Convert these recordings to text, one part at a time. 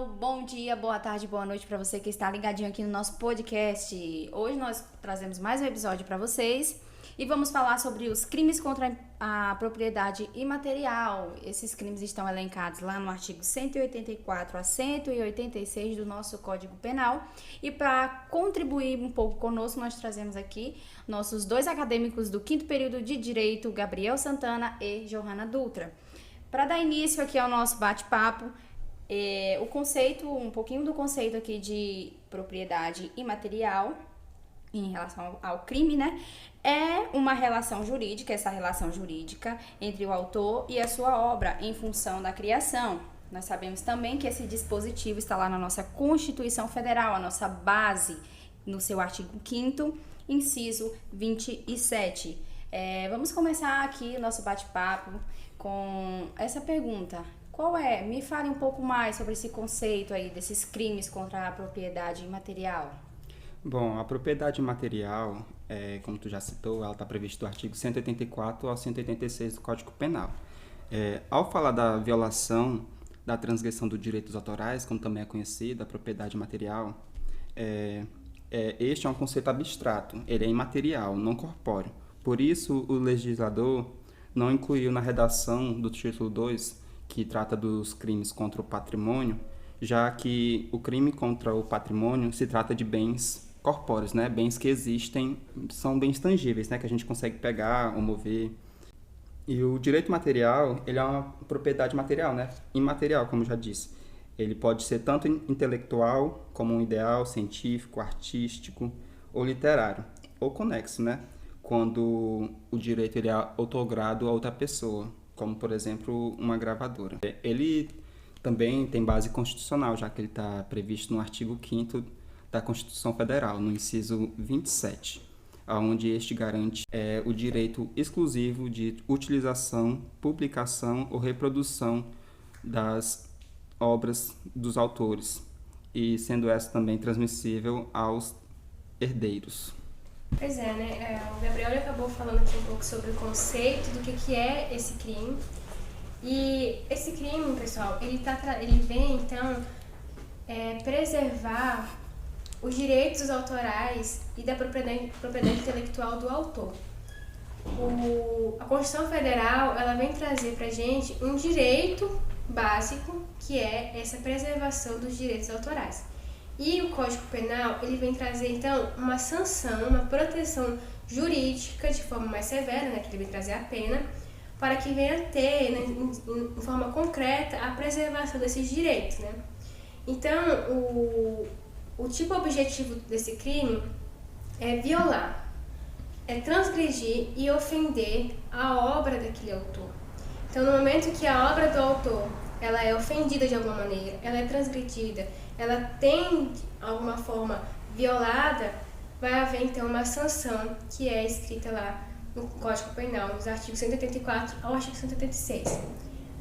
pessoal, bom dia, boa tarde, boa noite para você que está ligadinho aqui no nosso podcast. Hoje nós trazemos mais um episódio para vocês e vamos falar sobre os crimes contra a propriedade imaterial. Esses crimes estão elencados lá no artigo 184 a 186 do nosso Código Penal. E para contribuir um pouco conosco, nós trazemos aqui nossos dois acadêmicos do 5º período de Direito, Gabriel Santana e Johanna Dutra. Para dar início aqui ao nosso bate-papo, um pouquinho do conceito aqui de propriedade imaterial em relação ao crime, né? É uma relação jurídica, essa relação jurídica entre o autor e a sua obra em função da criação. Nós sabemos também que esse dispositivo está lá na nossa Constituição Federal, a nossa base, no seu artigo 5º, inciso 27. Vamos começar aqui o nosso bate-papo com essa pergunta. Me fale um pouco mais sobre esse conceito aí, desses crimes contra a propriedade imaterial. Bom, a propriedade imaterial, como tu já citou, ela está prevista no artigo 184 ao 186 do Código Penal. Ao falar da violação, da transgressão dos direitos autorais, como também é conhecida, a propriedade material, este é um conceito abstrato, ele é imaterial, não corpóreo. Por isso, o legislador não incluiu na redação do título 2, que trata dos crimes contra o patrimônio, já que o crime contra o patrimônio se trata de bens corpóreos, né? Bens que existem, são bens tangíveis, né? Que a gente consegue pegar ou mover. E o direito material, ele é uma propriedade material, né? Imaterial, como já disse. Ele pode ser tanto intelectual, como um ideal científico, artístico ou literário, ou conexo, né? Quando o direito ele é outorgado a outra pessoa, como, por exemplo, uma gravadora. Ele também tem base constitucional, já que ele está previsto no artigo 5º da Constituição Federal, no inciso 27, onde este garante o direito exclusivo de utilização, publicação ou reprodução das obras dos autores, e sendo essa também transmissível aos herdeiros. Pois é, né? O Gabriel acabou falando aqui um pouco sobre o conceito do que é esse crime. E esse crime, pessoal, ele vem, então, preservar os direitos autorais e da propriedade intelectual do autor. A Constituição Federal, ela vem trazer pra gente um direito básico, que é essa preservação dos direitos autorais. E o Código Penal, ele vem trazer, então, uma sanção, uma proteção jurídica de forma mais severa, né, que ele vem trazer a pena, para que venha ter, né, em forma concreta, a preservação desses direitos, né? Então, o tipo objetivo desse crime é violar, é transgredir e ofender a obra daquele autor. Então, no momento que a obra do autor ela é ofendida de alguma maneira, ela é transgredida, ela tem, de alguma forma, violada, vai haver, então, uma sanção que é escrita lá no Código Penal, nos artigos 184 ao artigo 186.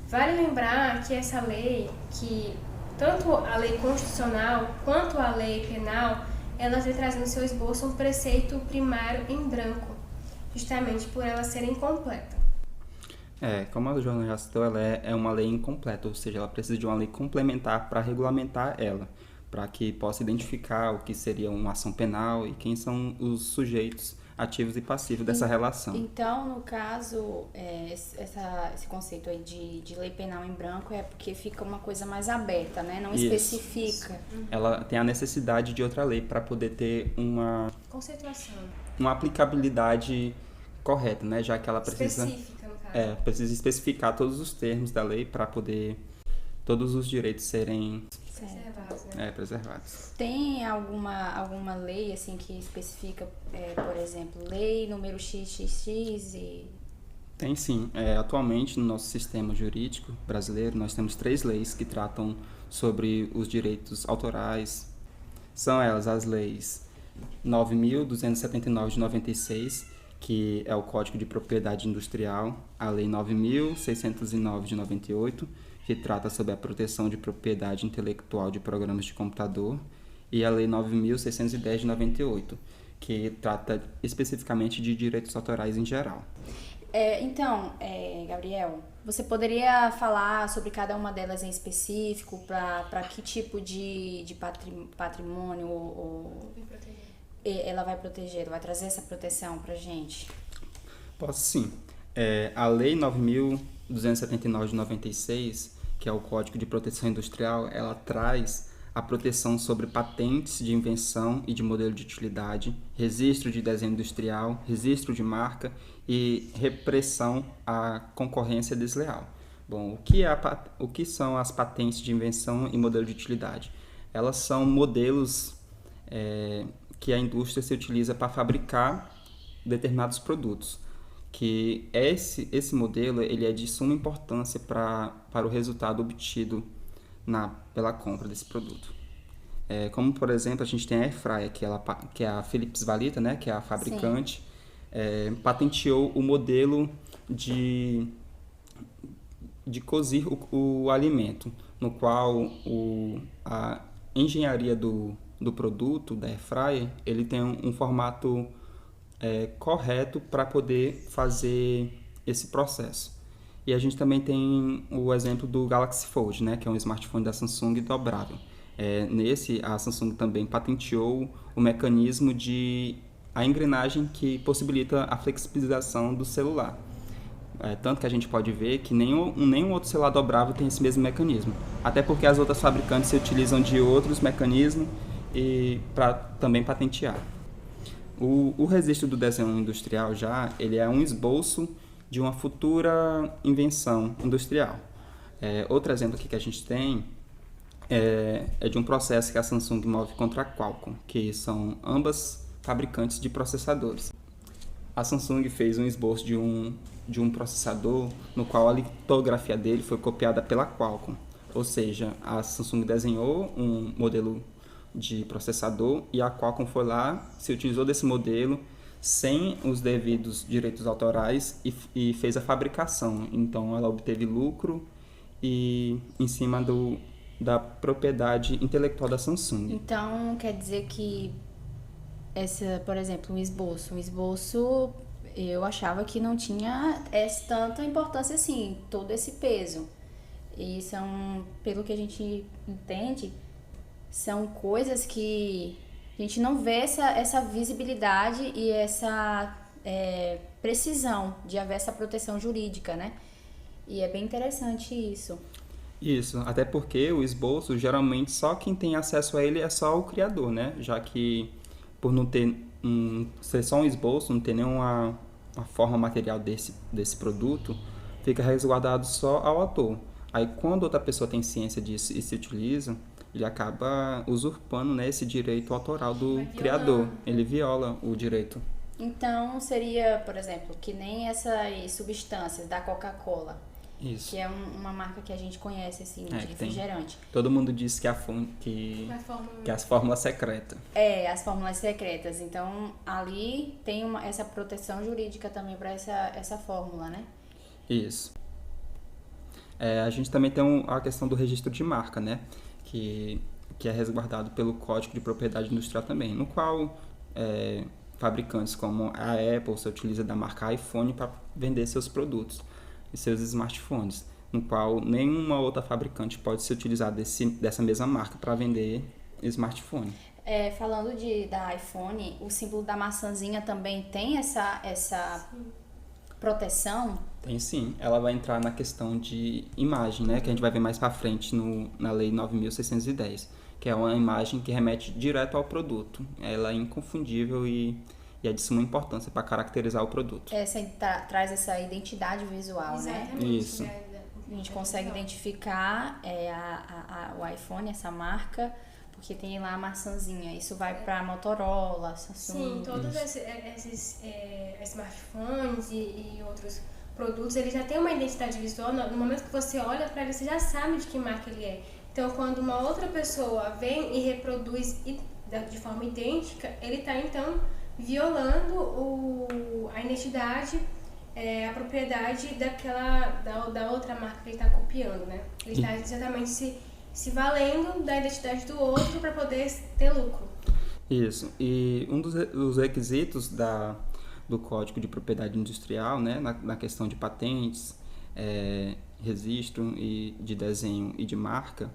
Vale lembrar que essa lei, que tanto a lei constitucional quanto a lei penal, elas vêm trazendo no seu esboço um preceito primário em branco, justamente por ela ser incompleta. Como a Joana já citou, ela é uma lei incompleta, ou seja, ela precisa de uma lei complementar para regulamentar ela, para que possa identificar o que seria uma ação penal e quem são os sujeitos ativos e passivos dessa relação. Então, no caso, esse conceito aí de lei penal em branco é porque fica uma coisa mais aberta, né? Não especifica. Ela tem a necessidade de outra lei para poder ter uma conceituação, uma aplicabilidade correta, né? Já que ela precisa específica, no caso. Precisa especificar todos os termos da lei para poder todos os direitos serem Preservados, né? Preservados. Tem alguma lei assim que especifica, por exemplo, lei número XXX e... Tem sim. Atualmente, no nosso sistema jurídico brasileiro, nós temos 3 leis que tratam sobre os direitos autorais. São elas as leis 9.279 de 96, que é o Código de Propriedade Industrial, a Lei 9.609 de 98, que trata sobre a proteção de propriedade intelectual de programas de computador, e a Lei 9.610 de 98, que trata especificamente de direitos autorais em geral. Então, Gabriel, Você poderia falar sobre cada uma delas em específico, para que tipo de patrimônio ela vai proteger, ela vai trazer essa proteção para a gente? Posso sim. A Lei 9.279 de 96, que é o Código de Proteção Industrial, ela traz a proteção sobre patentes de invenção e de modelo de utilidade, registro de desenho industrial, registro de marca e repressão à concorrência desleal. Bom, o que são as patentes de invenção e modelo de utilidade? Elas são modelos que a indústria se utiliza para fabricar determinados produtos, que esse modelo ele é de suma importância para o resultado obtido pela compra desse produto. Como, por exemplo, a gente tem a Airfryer, que é a Philips Valita, né, que é a fabricante, patenteou o modelo de cozir o alimento, no qual a engenharia do produto, da Airfryer, ele tem um formato correto para poder fazer esse processo. E a gente também tem o exemplo do Galaxy Fold, né, que é um smartphone da Samsung dobrável. Nesse, a Samsung também patenteou o mecanismo a engrenagem que possibilita a flexibilização do celular. Tanto que a gente pode ver que nenhum outro celular dobrável tem esse mesmo mecanismo. Até porque as outras fabricantes se utilizam de outros mecanismos para também patentear. O registro do desenho industrial ele é um esboço de uma futura invenção industrial. Outro exemplo aqui que a gente tem é de um processo que a Samsung move contra a Qualcomm, que são ambas fabricantes de processadores. A Samsung fez um esboço de um processador no qual a litografia dele foi copiada pela Qualcomm. Ou seja, a Samsung desenhou um modelo de processador e a Qualcomm foi lá, se utilizou desse modelo sem os devidos direitos autorais e fez a fabricação. Então ela obteve lucro em cima da propriedade intelectual da Samsung. Então quer dizer que por exemplo, um esboço eu achava que não tinha tanta importância assim, todo esse peso. E pelo que a gente entende, são coisas que a gente não vê essa visibilidade e essa precisão de haver essa proteção jurídica, né? E é bem interessante isso. Isso, até porque o esboço, geralmente, só quem tem acesso a ele é só o criador, né? Já que, por não ter ser só um esboço, não ter nenhuma uma forma material desse produto, fica resguardado só ao autor. Aí, quando outra pessoa tem ciência disso e se utiliza, ele acaba usurpando, né, esse direito autoral do criador. Ele viola o direito. Então, seria, por exemplo, que nem essas substâncias da Coca-Cola. Isso. Que é uma marca que a gente conhece, assim, de refrigerante. Todo mundo diz que as fórmulas secretas. As fórmulas secretas. Então, ali tem essa proteção jurídica também para essa fórmula, né? Isso. A gente também tem a questão do registro de marca, né? Que é resguardado pelo Código de Propriedade Industrial também, no qual fabricantes como a Apple se utiliza da marca iPhone para vender seus produtos e seus smartphones, no qual nenhuma outra fabricante pode se utilizar dessa mesma marca para vender smartphone. Falando da iPhone, o símbolo da maçãzinha também tem essa proteção? Tem sim, ela vai entrar na questão de imagem, né, que a gente vai ver mais para frente na Lei 9.610, que é uma imagem que remete direto ao produto. Ela é inconfundível e é de suma importância para caracterizar o produto. Traz essa identidade visual, Exatamente, né? Isso. A gente consegue identificar o iPhone, essa marca, porque tem lá a maçãzinha. Isso vai para Motorola, Samsung. Sim, todos esses smartphones e outros produtos, ele já tem uma identidade visual. No momento que você olha para ele, você já sabe de que marca ele é. Então, quando uma outra pessoa vem e reproduz de forma idêntica, ele está, então, violando a identidade, a propriedade da outra marca que ele está copiando, né? Ele está exatamente se valendo da identidade do outro para poder ter lucro. Isso. E um dos requisitos do Código de Propriedade Industrial, né, na questão de patentes, registro e de desenho e de marca,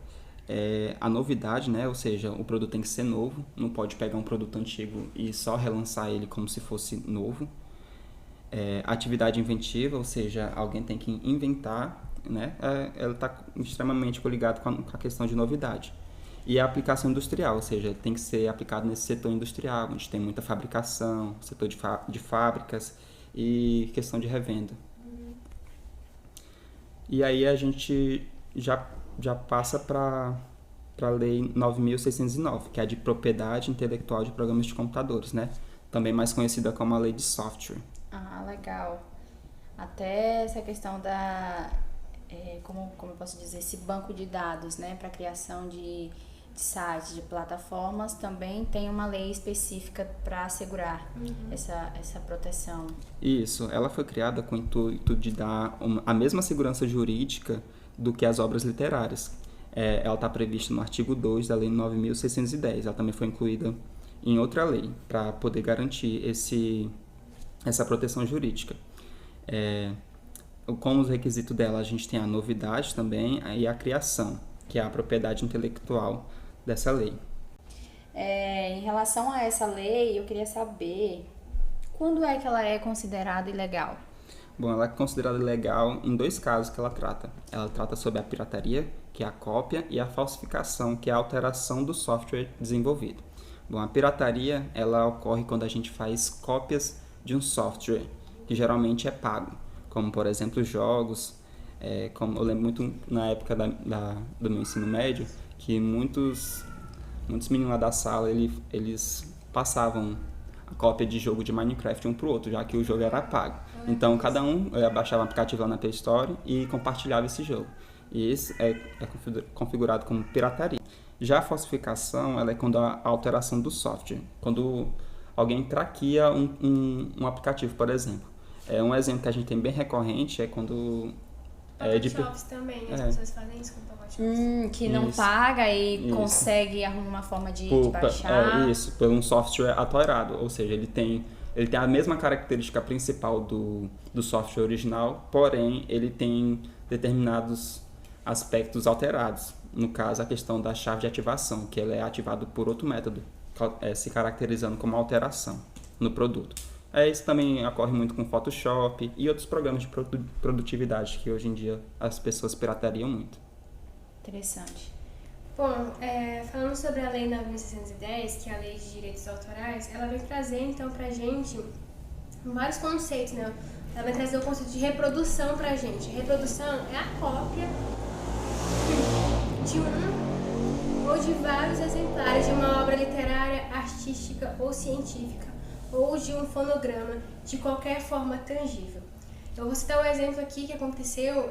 a novidade, né? Ou seja, o produto tem que ser novo, não pode pegar um produto antigo e só relançar ele como se fosse novo. Atividade inventiva, ou seja, alguém tem que inventar, né? Ela está extremamente coligada com a questão de novidade. E a aplicação industrial, ou seja, tem que ser aplicado nesse setor industrial, onde tem muita fabricação, setor de fábricas e questão de revenda. E aí a gente já passa para a Lei 9.609, que é a de propriedade intelectual de programas de computadores, né? Também mais conhecida como a Lei de Software. Ah, legal. Até essa questão como eu posso dizer, esse banco de dados, né, para criação de sites, de plataformas, também tem uma lei específica para assegurar essa proteção. Isso, ela foi criada com o intuito de dar a mesma segurança jurídica do que as obras literárias. Ela está prevista no artigo 2 da Lei 9.610. Ela também foi incluída em outra lei para poder garantir essa proteção jurídica. Como os requisitos dela, a gente tem a novidade também e a criação, que é a propriedade intelectual dessa lei. Em relação a essa lei, eu queria saber quando é que ela é considerada ilegal? Bom, ela é considerada ilegal em 2 casos que ela trata. Ela trata sobre a pirataria, que é a cópia, e a falsificação, que é a alteração do software desenvolvido. Bom, a pirataria, ela ocorre quando a gente faz cópias de um software, que geralmente é pago, como, por exemplo, jogos. Como eu lembro muito na época do meu ensino médio, que muitos meninos lá da sala, eles passavam a cópia de jogo de Minecraft um pro outro, já que o jogo era pago. Então, cada um baixava um aplicativo lá na Play Store e compartilhava esse jogo. E esse é configurado como pirataria. Já a falsificação, ela é quando a alteração do software. Quando alguém craqueia um aplicativo, por exemplo. Um exemplo que a gente tem bem recorrente é quando... Pocket Shops também, as pessoas fazem isso com Pocket Shops. Que não paga e consegue arrumar uma forma de baixar. Por um software atualizado, ou seja, ele tem a mesma característica principal do software original, porém ele tem determinados aspectos alterados. No caso, a questão da chave de ativação, que ele é ativado por outro método, se caracterizando como alteração no produto. Isso também ocorre muito com Photoshop e outros programas de produtividade que hoje em dia as pessoas piratariam muito. Interessante. Bom, falando sobre a Lei 9.610, que é a Lei de Direitos Autorais, ela vem trazer, então, pra gente vários conceitos, né? Ela vai trazer o conceito de reprodução pra gente. Reprodução é a cópia de um ou de vários exemplares de uma obra literária, artística ou científica, ou de um fonograma, de qualquer forma tangível. Eu vou citar um exemplo aqui que aconteceu,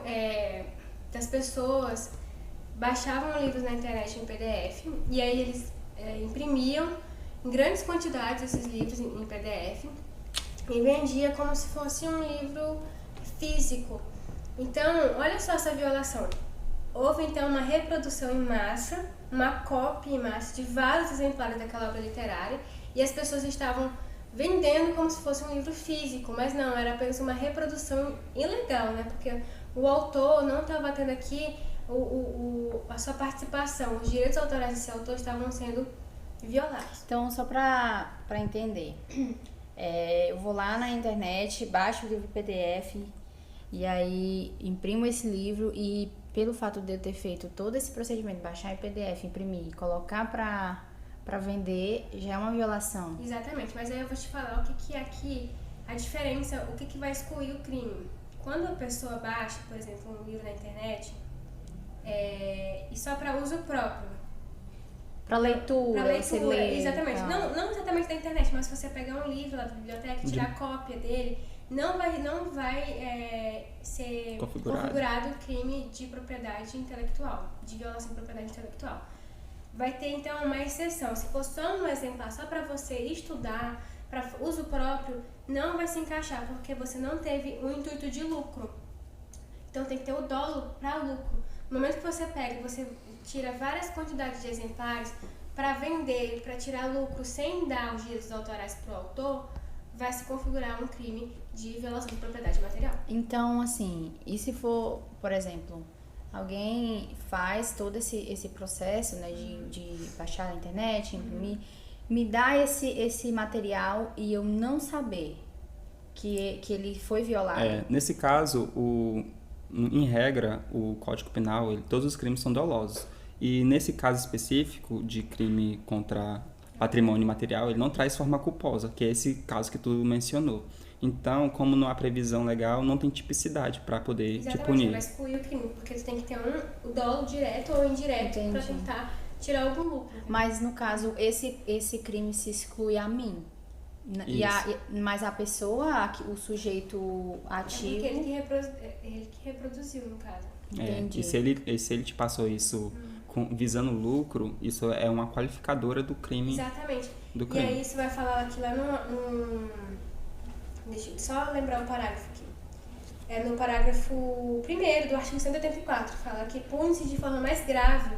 das pessoas baixavam livros na internet em PDF, e aí eles imprimiam em grandes quantidades esses livros em PDF, e vendia como se fosse um livro físico. Então, olha só essa violação. Houve então uma reprodução em massa, uma cópia em massa de vários exemplares daquela obra literária, e as pessoas estavam vendendo como se fosse um livro físico, mas não, era apenas uma reprodução ilegal, né? Porque o autor não estava tendo aqui a sua participação, os direitos autorais desse autor estavam sendo violados. Então, só para entender, eu vou lá na internet, baixo o livro PDF e aí imprimo esse livro, e pelo fato de eu ter feito todo esse procedimento, baixar em PDF, imprimir e colocar para vender, já é uma violação. Exatamente, mas aí eu vou te falar o que é aqui a diferença, o que vai excluir o crime. Quando a pessoa baixa, por exemplo, um livro na internet, e só para uso próprio. Para leitura, você lê. Exatamente. Não exatamente da internet, mas se você pegar um livro lá da biblioteca e tirar cópia dele, não vai ser configurado crime de propriedade intelectual, de violação de propriedade intelectual. Vai ter então uma exceção. Se for só um exemplar, só para você estudar, para uso próprio, não vai se encaixar, porque você não teve o intuito de lucro. Então tem que ter o dolo para lucro. No momento que você pega, você tira várias quantidades de exemplares para vender, para tirar lucro sem dar os direitos autorais para o autor, vai se configurar um crime de violação de propriedade material. Então, assim, e se for, por exemplo, alguém faz todo esse processo, né, de baixar na internet, imprimir, me dá esse material e eu não saber que ele foi violado? Nesse caso, em regra, o Código Penal, todos os crimes são dolosos. E nesse caso específico de crime contra patrimônio material, ele não traz forma culposa, que é esse caso que tu mencionou. Então, como não há previsão legal, não tem tipicidade para poder te punir. Vai excluir o crime, porque tu tem que ter o dolo direto ou indireto para tentar tirar algum lucro. Mas, no caso, esse crime se exclui a mim. Mas a pessoa, o sujeito ativo... É ele que reproduziu, no caso. Entendi. E se ele te passou isso visando lucro, isso é uma qualificadora do crime. Exatamente. Do crime. E aí você vai falar aqui lá no... Deixa eu só lembrar o parágrafo aqui. É no parágrafo 1º do artigo 184, fala que pune-se de forma mais grave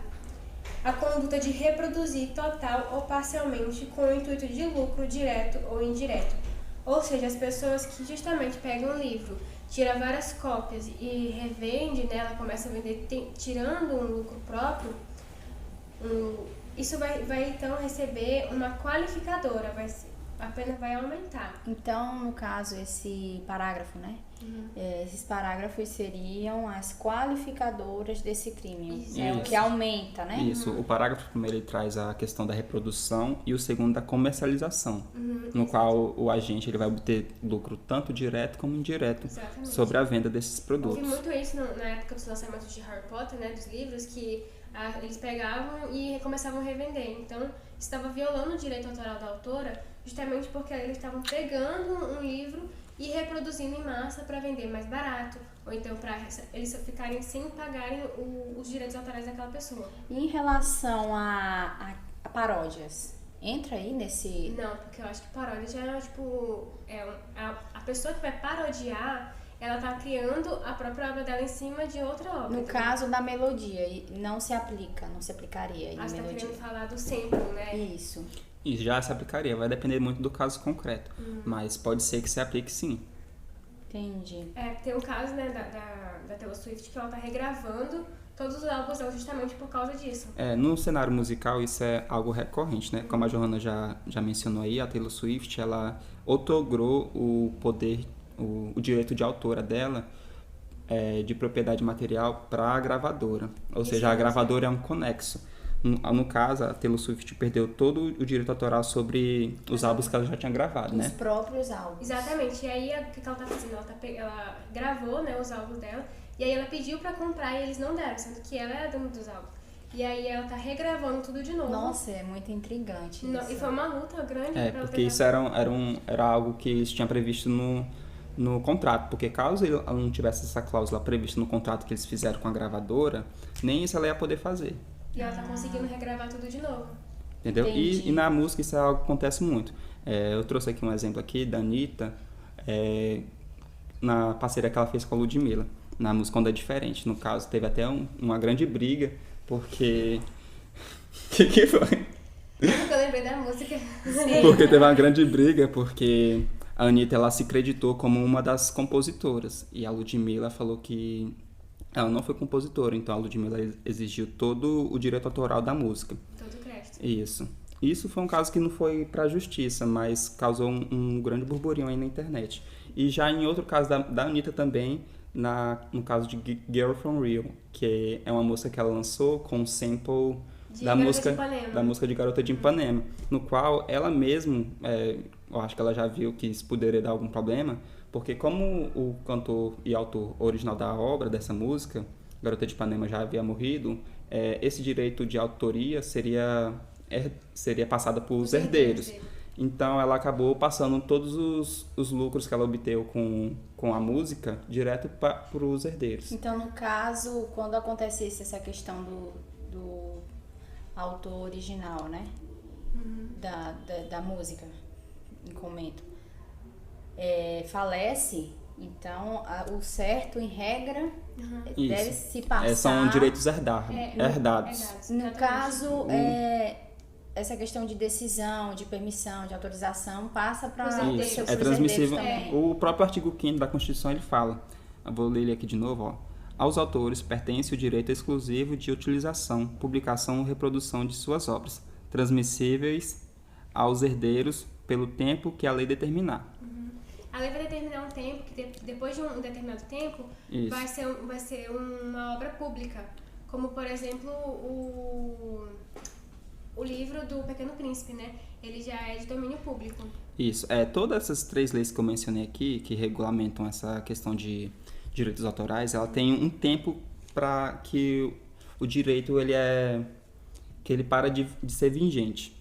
a conduta de reproduzir total ou parcialmente com o intuito de lucro direto ou indireto. Ou seja, as pessoas que justamente pegam um livro, tiram várias cópias e revendem, né, ela começa a vender tirando um lucro próprio, isso vai então receber uma qualificadora, a pena vai aumentar. Então, no caso, esse parágrafo, né? Esses parágrafos seriam as qualificadoras desse crime. Isso. É o que aumenta, né? Isso. O parágrafo primeiro ele traz a questão da reprodução e o segundo da comercialização, no qual o agente ele vai obter lucro tanto direto como indireto. Exatamente. Sobre a venda desses produtos. Eu vi muito isso na época dos lançamentos de Harry Potter, né, dos livros, que eles pegavam e começavam a revender. Então, estava violando o direito autoral da autora, justamente porque eles estavam pegando um livro e reproduzindo em massa para vender mais barato, ou então para eles ficarem sem pagarem os direitos autorais daquela pessoa. E em relação a paródias, entra aí nesse... Não, porque eu acho que paródia já é, tipo... a pessoa que vai parodiar, ela tá criando a própria obra dela em cima de outra obra. No caso da melodia, não se aplicaria aí na você tá melodia. querendo falar do sample, né? Isso. E já se aplicaria, vai depender muito do caso concreto, mas pode ser que se aplique sim. Entendi. Tem um caso, né, da Taylor Swift, que ela tá regravando todos os álbuns dela justamente por causa disso. No cenário musical isso é algo recorrente, né? Como a Johanna já mencionou aí, a Taylor Swift, ela outorgou o poder, o direito de autora dela de propriedade material para a gravadora. Ou seja, a gravadora é um conexo. No caso, a Taylor Swift perdeu todo o direito autoral sobre os álbuns que ela já tinha gravado, né? Os próprios álbuns. Exatamente. E aí, o que ela tá fazendo? Ela gravou, né, os álbuns dela, e aí ela pediu pra comprar e eles não deram, sendo que ela é a dona dos álbuns. E aí ela tá regravando tudo de novo. Nossa, é muito intrigante isso. E foi uma luta grande pra ela porque isso era algo que eles tinham previsto no contrato, porque caso ela não tivesse essa cláusula prevista no contrato que eles fizeram com a gravadora, nem isso ela ia poder fazer. E ela tá conseguindo regravar tudo de novo. Entendeu? E na música isso é algo que acontece muito. Eu trouxe aqui um exemplo aqui da Anitta, na parceria que ela fez com a Ludmilla, na música Onda Diferente. No caso, teve até uma grande briga, porque... que foi? Eu lembrei da música. Porque teve uma grande briga, porque a Anitta ela se creditou como uma das compositoras. E a Ludmilla falou que ela não foi compositora, então a Ludmilla exigiu todo o direito autoral da música. Todo o crédito. Isso foi um caso que não foi para a justiça, mas causou um grande burburinho aí na internet. E já em outro caso da Anitta também, no caso de Girl From Rio, que é uma música que ela lançou com um sample da música de Garota de Ipanema, no qual ela mesma, eu acho que ela já viu que isso poderia dar algum problema, porque como o cantor e autor original da obra, dessa música, Garota de Ipanema, já havia morrido, esse direito de autoria seria passado para os herdeiros. Então ela acabou passando todos os lucros que ela obteve com a música direto para os herdeiros. Então, no caso, quando acontecesse essa questão do autor original, né? Da música, em comento, falece, então o certo, em regra, deve se passar... são direitos herdados. No caso, essa questão de decisão, de permissão, de autorização passa para Isso, é transmissível. O próprio artigo 5º da Constituição ele fala, eu vou ler ele aqui de novo, ó. Aos autores pertence o direito exclusivo de utilização, publicação ou reprodução de suas obras, transmissíveis aos herdeiros pelo tempo que a lei determinar. A lei vai determinar um tempo, que depois de um determinado tempo, vai ser uma obra pública. Como, por exemplo, o livro do Pequeno Príncipe, né? Ele já é de domínio público. Isso. Todas essas 3 leis que eu mencionei aqui, que regulamentam essa questão de direitos autorais, ela tem um tempo para que o direito que ele para de ser vigente.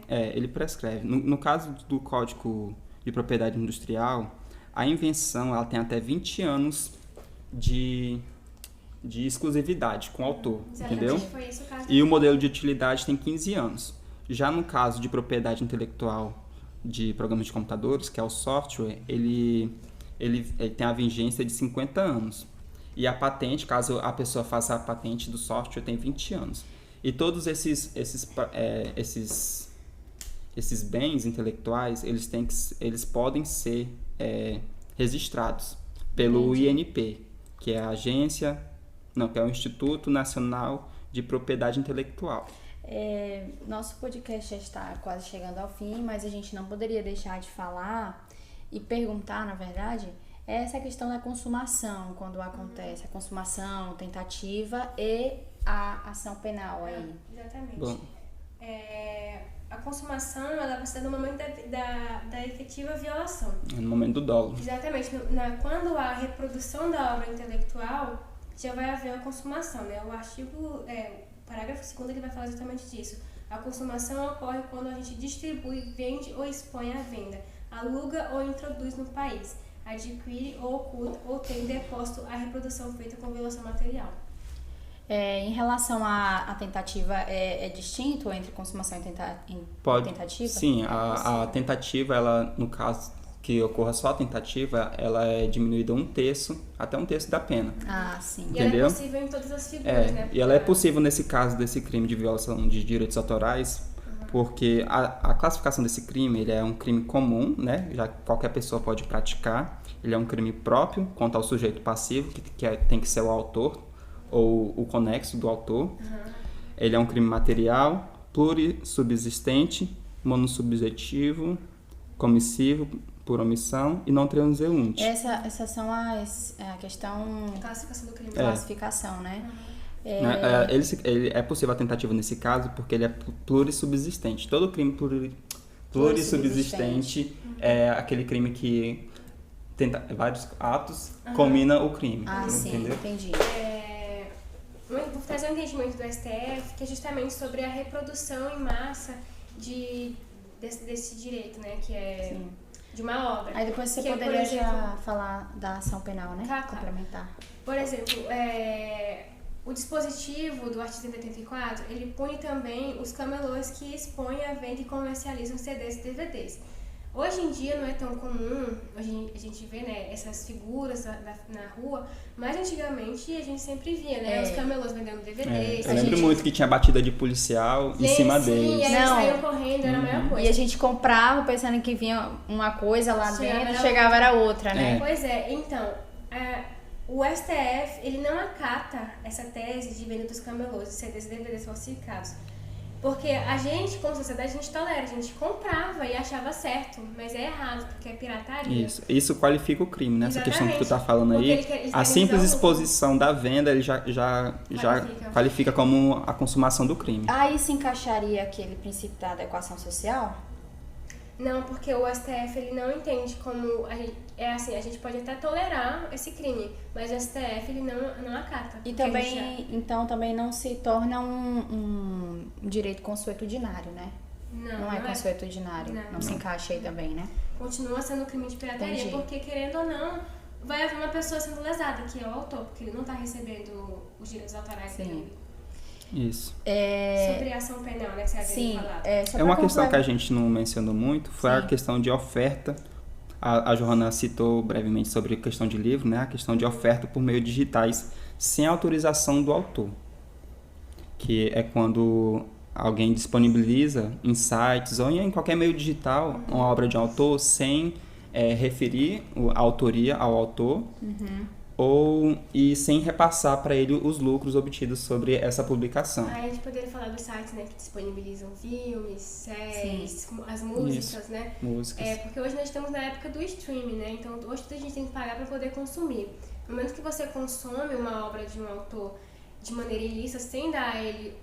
Ele prescreve. No caso do Código de Propriedade Industrial, a invenção ela tem até 20 anos de exclusividade com o autor, entendeu? Foi esse o caso. E o modelo de utilidade tem 15 anos. Já no caso de propriedade intelectual de programas de computadores, que é o software, ele tem a vigência de 50 anos. E a patente, caso a pessoa faça a patente do software, tem 20 anos. E todos esses bens intelectuais, eles podem ser registrados pelo INP, que é que é o Instituto Nacional de Propriedade Intelectual. Nosso podcast já está quase chegando ao fim, mas a gente não poderia deixar de falar e perguntar, na verdade, essa questão da consumação, quando acontece a consumação, tentativa e a ação penal aí. Exatamente. Bom. A consumação, ela vai ser no momento da efetiva violação. No momento do dolo. Exatamente. Quando há a reprodução da obra intelectual, já vai haver a consumação, né? O parágrafo 2º, ele vai falar exatamente disso. A consumação ocorre quando a gente distribui, vende ou expõe à venda, aluga ou introduz no país, adquire ou oculta ou tem depósito a reprodução feita com violação material. Em relação à tentativa, é distinto entre consumação e tentativa? Sim, a tentativa, ela, no caso que ocorra só a tentativa, ela é diminuída até um terço da pena. Ah, sim. E ela é possível em todas as figuras, né? E ela é possível nesse caso desse crime de violação de direitos autorais, porque a classificação desse crime, ele é um crime comum, né? Já qualquer pessoa pode praticar. Ele é um crime próprio quanto ao sujeito passivo, que tem que ser o autor ou o conexo do autor. Ele é um crime material, plurissubsistente, monossubjetivo, comissivo, por omissão e não transeunte. Essas são a questão... Classificação do crime. Classificação, né? Ele é possível a tentativa nesse caso porque ele é plurissubsistente. Todo crime plurissubsistente é aquele crime que tenta vários atos, combina o crime. Sim, entendeu? entendi. Vou trazer um entendimento do STF, que é justamente sobre a reprodução em massa desse direito, né? Que é... Sim. De uma obra. Aí depois você poderia já falar da ação penal, né? Complementar. Por exemplo, o dispositivo do artigo 184, ele pune também os camelôs que expõem a venda e comercializam CDs e DVDs. Hoje em dia não é tão comum, hoje a gente vê, né, essas figuras na rua, mas antigamente a gente sempre via, né, os camelôs vendendo DVDs. Eu lembro muito que tinha batida de policial em cima deles. E aí eles saíam correndo, era a maior coisa. E a gente comprava pensando que vinha uma coisa lá dentro, chegava era outra, né? Pois é, então, o STF, ele não acata essa tese de venda dos camelôs, de CDs e DVDs falsificados. Porque a gente, como sociedade, a gente tolera, a gente comprava e achava certo, mas é errado, porque é pirataria. Isso qualifica o crime, né? Essa questão que tu tá falando aí. A simples exposição da venda, ele já qualifica como a consumação do crime. Aí se encaixaria aquele princípio da adequação social? Não, porque o STF ele não entende como... a gente pode até tolerar esse crime, mas o STF ele não acata. E também, então também não se torna um direito consuetudinário, né? Não é consuetudinário. Não se encaixa aí também, né? Continua sendo crime de pirataria, porque querendo ou não, vai haver uma pessoa sendo lesada, que é o autor, porque ele não está recebendo os direitos autorais dele. Isso. Sobre a ação penal, né, que você havia falado. É uma questão que a gente não mencionou muito, foi a questão de oferta. A Johanna citou brevemente sobre a questão de livro, né? A questão de oferta por meio digitais sem autorização do autor. Que é quando alguém disponibiliza em sites ou em qualquer meio digital uma obra de um autor sem referir a autoria ao autor e sem repassar para ele os lucros obtidos sobre essa publicação. Aí a gente poderia falar dos sites, né, que disponibilizam filmes, séries, as músicas, Isso, né? músicas. Porque hoje nós estamos na época do streaming, né? Então hoje tudo a gente tem que pagar para poder consumir. No momento que você consome uma obra de um autor de maneira ilícita, sem dar a ele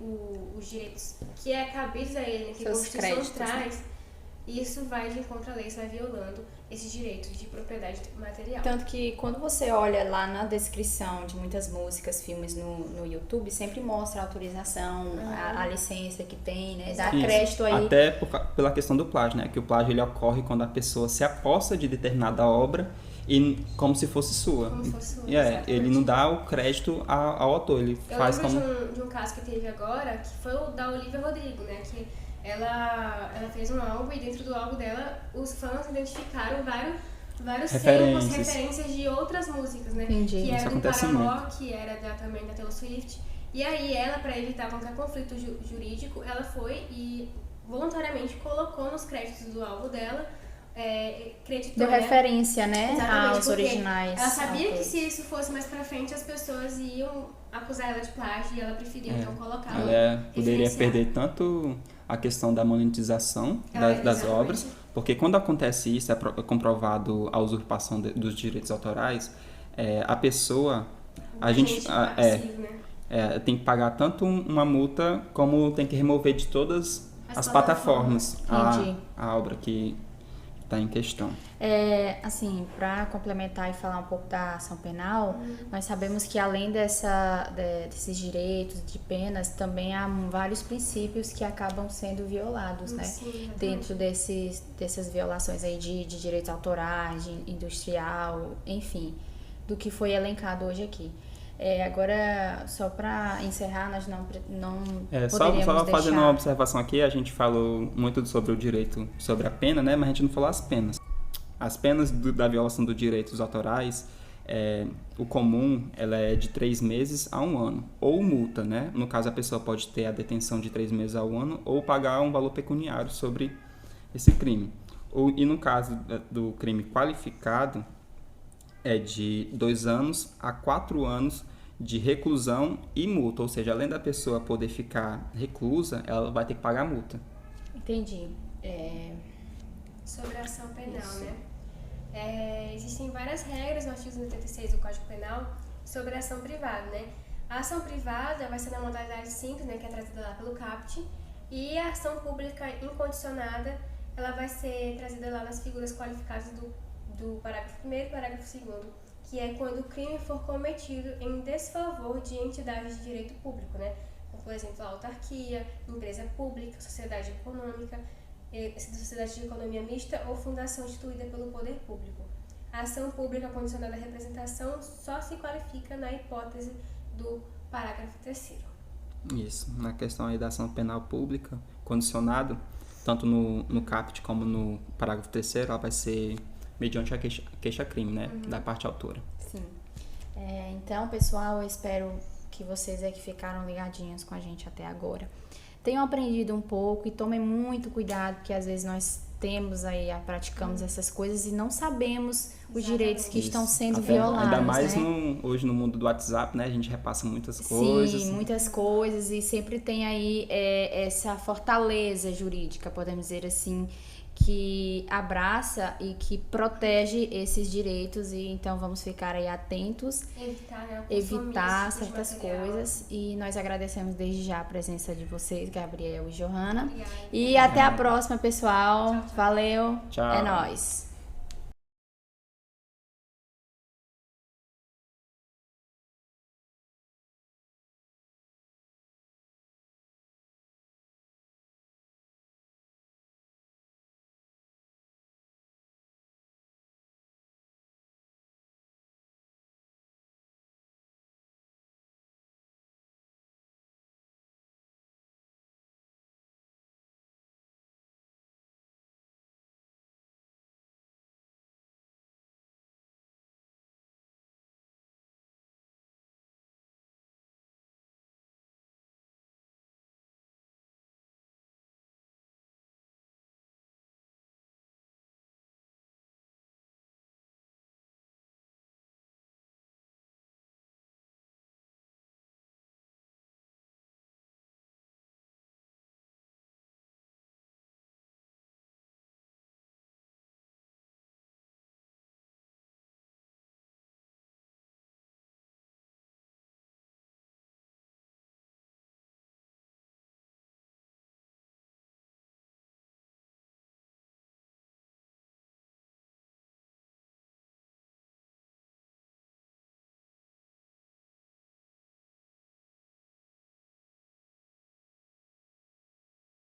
os direitos que é cabidos a ele, né, que a Constituição créditos, traz, né? isso vai de encontro à lei, isso vai violando esses direitos de propriedade material. Tanto que quando você olha lá na descrição de muitas músicas, filmes no YouTube, sempre mostra a autorização, a licença que tem, né? Dá crédito aí. Até pela questão do plágio, né? Que o plágio ele ocorre quando a pessoa se aposta de determinada obra e como se fosse sua. Como se fosse sua, ele não dá o crédito ao autor, ele faz como... Eu lembro de um caso que teve agora, que foi o da Olivia Rodrigo, né? Que ela fez um álbum e dentro do álbum dela os fãs identificaram vários samples, referências de outras músicas, né? Entendi. Que era Isso do acontece Paramore, muito. que era também da Taylor Swift. E aí ela, para evitar qualquer conflito jurídico, ela foi e voluntariamente colocou nos créditos do álbum dela, creditou, Deu referência, né? Exatamente, Aos originais. ela sabia que se isso fosse mais pra frente, as pessoas iam acusar ela de plágio e ela preferiu então colocar. Ela poderia perder tanto a questão da monetização das obras, porque quando acontece isso, é comprovado a usurpação dos direitos autorais, a pessoa, tem que pagar tanto uma multa como tem que remover de todas as plataformas a obra que está em questão. Assim, para complementar e falar um pouco da ação penal, nós sabemos que além desses direitos de penas, também há vários princípios que acabam sendo violados, né? Sim, dentro dessas violações aí de direitos autorais, de industrial, enfim, do que foi elencado hoje aqui. Agora, só para encerrar, nós não poderíamos só deixar... fazendo uma observação aqui, a gente falou muito sobre o direito, sobre a pena, né? Mas a gente não falou as penas. As penas da violação dos direitos autorais, o comum, ela é de 3 meses a 1 ano, ou multa, né? No caso, a pessoa pode ter a detenção de 3 meses a 1 ano, ou pagar um valor pecuniário sobre esse crime. E no caso do crime qualificado, é de 2 anos a 4 anos de reclusão e multa. Ou seja, além da pessoa poder ficar reclusa, ela vai ter que pagar a multa. Entendi. Sobre a ação penal, né? Existem várias regras no artigo 86 do Código Penal sobre a ação privada, né? A ação privada vai ser na modalidade simples, né, que é trazida lá pelo CAPT, e a ação pública incondicionada, ela vai ser trazida lá nas figuras qualificadas do parágrafo 1º e parágrafo 2º, que é quando o crime for cometido em desfavor de entidades de direito público, né? Como, por exemplo, a autarquia, empresa pública, sociedade econômica, sociedade de economia mista ou fundação instituída pelo poder público. A ação pública condicionada à representação só se qualifica na hipótese do parágrafo 3º. Isso. Na questão aí da ação penal pública, condicionado, tanto no CAPT como no parágrafo 3º, ela vai ser mediante a queixa-crime, né? Da parte autora. Sim. Então, pessoal, eu espero que vocês que ficaram ligadinhos com a gente até agora tenham aprendido um pouco e tomem muito cuidado, porque às vezes nós praticamos essas coisas e não sabemos os direitos que estão sendo violados, ainda mais né? hoje no mundo do WhatsApp, né? A gente repassa muitas coisas. Sim, muitas coisas, e sempre tem aí essa fortaleza jurídica, podemos dizer assim, que abraça e que protege esses direitos, e então vamos ficar aí atentos, evitar certas coisas, e nós agradecemos desde já a presença de vocês, Gabriel e Johanna. Obrigada. E até a próxima, pessoal. Tchau, tchau. Valeu. Tchau. É nóis.